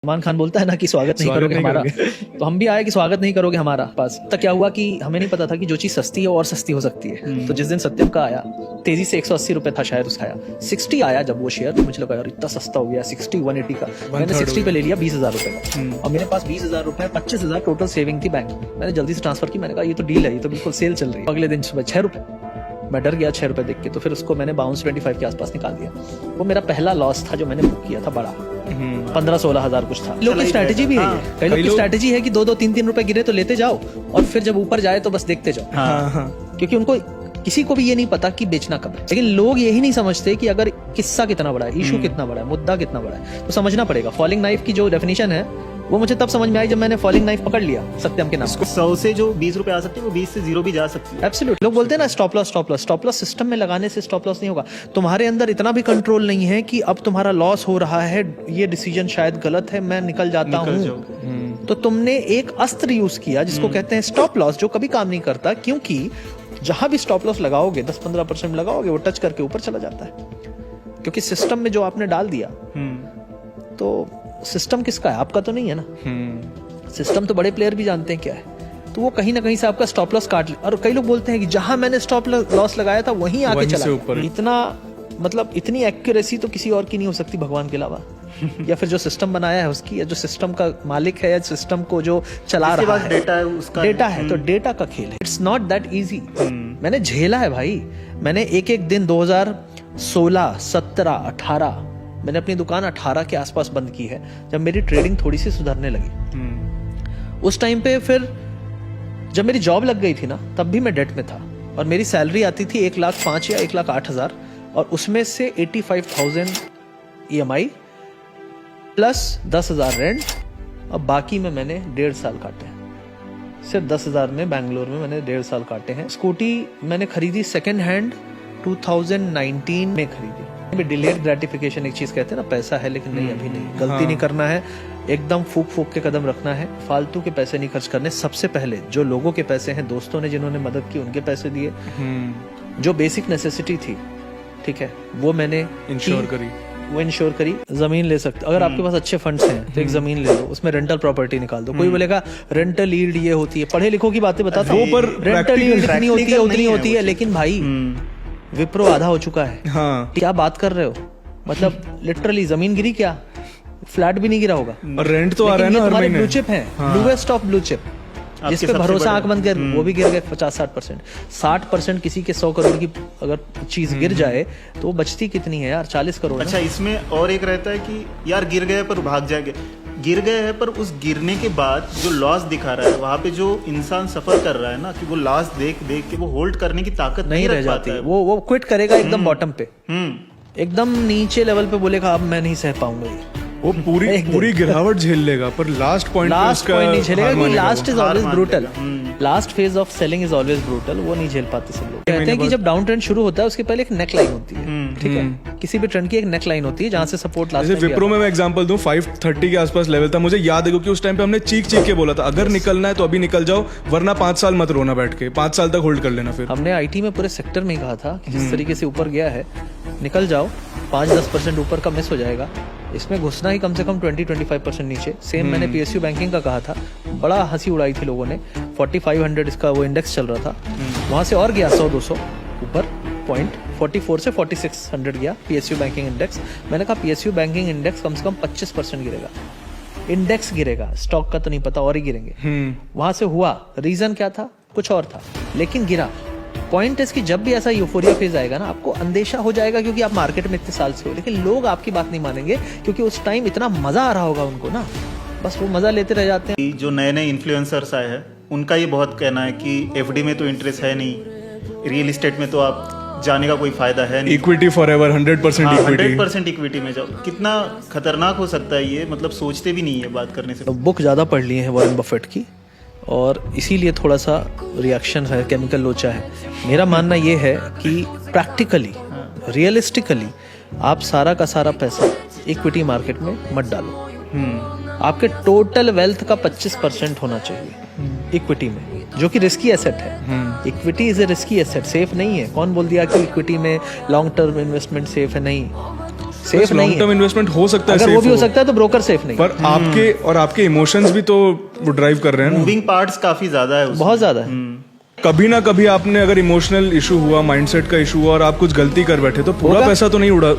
सलमान खान बोलता है ना कि स्वागत नहीं करोगे हमारा, तो हम भी आए कि स्वागत नहीं करोगे हमारा पास। तब क्या हुआ कि हमें नहीं पता था कि जो चीज सस्ती है और सस्ती हो सकती है। तो जिस दिन सत्यम का आया तेजी से 180 रुपए था शायद, उसका आया 60 आया जब वो शेयर, तो मुझे लगा यार इतना सस्ता हो गया 60 180 का। मैंने 60 पे ले लिया 20,000 रुपए का, और मेरे पास 20,000 रुपए 25,000 टोटल सेविंग थी बैंक में। मैंने जल्दी से ट्रांसफर की, मैंने कहा ये तो डील है, ये तो बिल्कुल सेल चल रही है। अगले दिन सुबह 6 रुपए, मैं डर गया 6 रुपए देख के, तो फिर उसको मैंने बाउंस 25 के आसपास निकाल दिया। वो मेरा पहला लॉस था जो मैंने बुक किया था, बड़ा 15-16 हजार कुछ था। लोग की स्ट्रैटेजी भी है, कई लोग की स्ट्रैटेजी है कि 2-3 रुपए गिरे तो लेते जाओ, और फिर जब ऊपर जाए तो बस देखते जाओ। क्योंकि उनको किसी को भी ये नहीं पता कि बेचना कब है। लेकिन लोग यही नहीं समझते कि अगर किस्सा कितना बड़ा है, इशू कितना बड़ा है, मुद्दा कितना बड़ा है, तो समझना पड़ेगा। फॉलिंग नाइफ की जो डेफिनेशन है वो मुझे तब समझ में आई जब मैंने फॉलिंग नाइफ पकड़ लिया सत्यम के नाम। 100 से जो 20 रुपए आ सकते हैं वो 20 से 0 भी जा सकती है। एब्सोल्यूट। लोग बोलते हैं ना स्टॉप लॉस सिस्टम में लगाने से स्टॉप लॉस नहीं होगा। तुम्हारे अंदर इतना भी कंट्रोल नहीं है कि अब तुम्हारा लॉस हो रहा है, ये डिसीजन शायद गलत है, मैं निकल जाता हूँ। तो तुमने एक अस्त्र यूज किया जिसको कहते हैं स्टॉप लॉस, जो कभी काम नहीं करता, क्योंकि जहां भी स्टॉप लॉस लगाओगे 10-15% लगाओगे, वो टच करके ऊपर चला जाता है। क्योंकि सिस्टम में जो आपने डाल दिया, तो सिस्टम किसका है? आपका तो नहीं है ना। सिस्टम तो बड़े प्लेयर भी जानते हैं क्या है, तो वो कहीं ना कहीं से आपका स्टॉप लॉस काट लिया। और कई लोग बोलते हैं कि जहां मैंने स्टॉप लॉस लगाया था वहीं आके चला। इतना मतलब इतनी एक्यूरेसी तो किसी और की नहीं हो सकती भगवान के अलावा, या फिर जो सिस्टम बनाया है उसकी, या जो सिस्टम का मालिक है, या सिस्टम को जो चला रहा है। डेटा है, उसका डेटा है, तो डेटा का खेल है। It's not that easy. मैंने झेला है भाई। मैंने एक दिन 2016, 17, 18 मैंने अपनी दुकान 18 के आसपास बंद की है, जब मेरी ट्रेडिंग थोड़ी सी सुधरने लगी। उस टाइम पे फिर जब मेरी जॉब लग गई थी ना, तब भी मैं डेट में था, और मेरी सैलरी आती थी 1,05,000 या 1,08,000, और उसमें से 85,000 EMI प्लस 10,000 रेंट, और बाकी में मैंने 1.5 साल काटे हैं। सिर्फ 10,000 में बैंगलोर में मैंने 1.5 साल काटे हैं। स्कूटी मैंने खरीदी सेकेंड हैंड 2019 में खरीदी। डिलेड ग्रेटिफिकेशन एक चीज कहते हैं ना, पैसा है लेकिन नहीं अभी नहीं। गलती नहीं करना है, एकदम फूक के कदम रखना है, फालतू के पैसे नहीं खर्च करने। सबसे पहले जो लोगों के पैसे हैं, दोस्तों ने जिन्होंने मदद की उनके पैसे दिए, जो बेसिक नेसेसिटी थी, ठीक है, वो मैंने इंश्योर करी। जमीन ले सकते, अगर आपके पास अच्छे फंड्स हैं तो एक जमीन ले लो, उसमें रेंटल प्रॉपर्टी निकाल दो। कोई बोलेगा रेंटल यील्ड ये होती है, पढ़े लिखों की बातें बताता हूं, रेंटल यील्ड इतनी होती है, लेकिन भाई विप्रो आधा हो चुका है। क्या बात कर रहे हो? मतलब लिटरली जमीन गिरी क्या? फ्लैट भी नहीं गिरा होगा, और रेंट तो आ रहा है ना हर महीने। ब्लू चिप है, ब्लूएस्ट ऑफ ब्लू चिप, जिस पे भरोसा आंख बंद कर, वो भी गिर गए 50-60%। 60% किसी के 100 करोड़ की अगर चीज गिर जाए तो वो बचती कितनी है यार? 40 करोड़। अच्छा, इसमें और एक रहता है कि यार गिर गए पर भाग जाएंगे, गिर गए हैं, पर उस गिरने के बाद जो लॉस दिखा रहा है, वहां पे जो इंसान सफर कर रहा है ना, कि वो लॉस देख के वो होल्ड करने की ताकत नहीं रह जाती है। वो क्विट करेगा एकदम बॉटम पे, एकदम नीचे लेवल पे बोलेगा अब मैं नहीं सह पाऊंगा ये। वो पूरी गिरावट झेल लेगा, पर लास्ट पॉइंट नहीं झेलेगा, क्योंकि last is always brutal. Last phase of selling is always brutal. वो नहीं झेल पाते सब लोग। कहते हैं कि जब डाउन ट्रेंड शुरू होता है उसके पहले एक नेक लाइन होती है, ठीक है, किसी भी ट्रेंड की एक नेक लाइन होती है जहां से सपोर्ट लास्ट। जैसे विप्रो में मैं एग्जांपल दूं, 530 के आसपास लेवल था, मुझे याद है, क्योंकि उस टाइम पे हमने चीख के बोला था अगर निकलना है तो अभी निकल जाओ, वरना 5 साल मत रोना बैठ के, 5 साल तक होल्ड कर लेना। फिर हमने IT में पूरे सेक्टर में ही कहा था कि जिस तरीके से ऊपर गया है निकल जाओ, 5-10% ऊपर का मिस हो जाएगा, इसमें घुसना ही कम से कम 20-25% नीचे। सेम मैंने PSU बैंकिंग का कहा था, बड़ा हंसी उड़ाई थी लोगों ने। 4500 इसका वो इंडेक्स चल रहा था, वहां से और गया 100-200 ऊपर, पॉइंट 44 से 4600 गया PSU बैंकिंग इंडेक्स। मैंने कहा PSU बैंकिंग इंडेक्स कम से कम 25% गिरेगा, इंडेक्स गिरेगा, स्टॉक का तो नहीं पता, और ही गिरेंगे। वहां से हुआ, रीजन क्या था? कुछ और था, लेकिन गिरा। पॉइंट इसकी जब भी ऐसा यूफोरिया फेज आएगा ना, आपको अंदेशा हो जाएगा, क्योंकि आप मार्केट में इतने साल से हो, लेकिन लोग आपकी बात नहीं मानेंगे, क्योंकि उस टाइम इतना मजा आ रहा होगा उनको ना, बस वो मजा लेते रह जाते हैं। जो नए इन्फ्लुएंसर्स आए हैं, उनका ये बहुत कहना है कि FD में तो इंटरेस्ट है नहीं, रियल एस्टेट में तो आप जाने का कोई फायदा है नहीं, इक्विटी फॉरएवर 100% इक्विटी। 100% इक्विटी में जाओ। कितना खतरनाक हो सकता है ये, मतलब सोचते भी नहीं है बात करने से। बुक ज्यादा पढ़ लिए हैं वॉरेन बफेट की, और इसीलिए थोड़ा सा रिएक्शन है, केमिकल लोचा है। मेरा मानना ये है कि प्रैक्टिकली, रियलिस्टिकली आप सारा का सारा पैसा इक्विटी मार्केट में मत डालो। आपके टोटल वेल्थ का 25% होना चाहिए इक्विटी में, जो कि रिस्की एसेट है। Equity is a risky asset, safe नहीं है। कौन बोल दिया कि इक्विटी में लॉन्ग टर्म इन्वेस्टमेंट सेफ है? नहीं, सेफ नहीं लॉन्ग टर्म है। इन्वेस्टमेंट हो सकता है अगर वो safe भी हो सकता है तो ब्रोकर सेफ नहीं है। पर आपके और आपके इमोशंस भी तो वो ड्राइव कर रहे हैं ना। मूविंग पार्ट्स काफी ज्यादा है उसमें। बहुत ज्यादा है। कभी ना कभी आपने अगर इमोशनल इशू हुआ, माइंडसेट का इशू हुआ और आप कुछ गलती कर बैठे तो पूरा होगा। पैसा तो नहीं उड़ा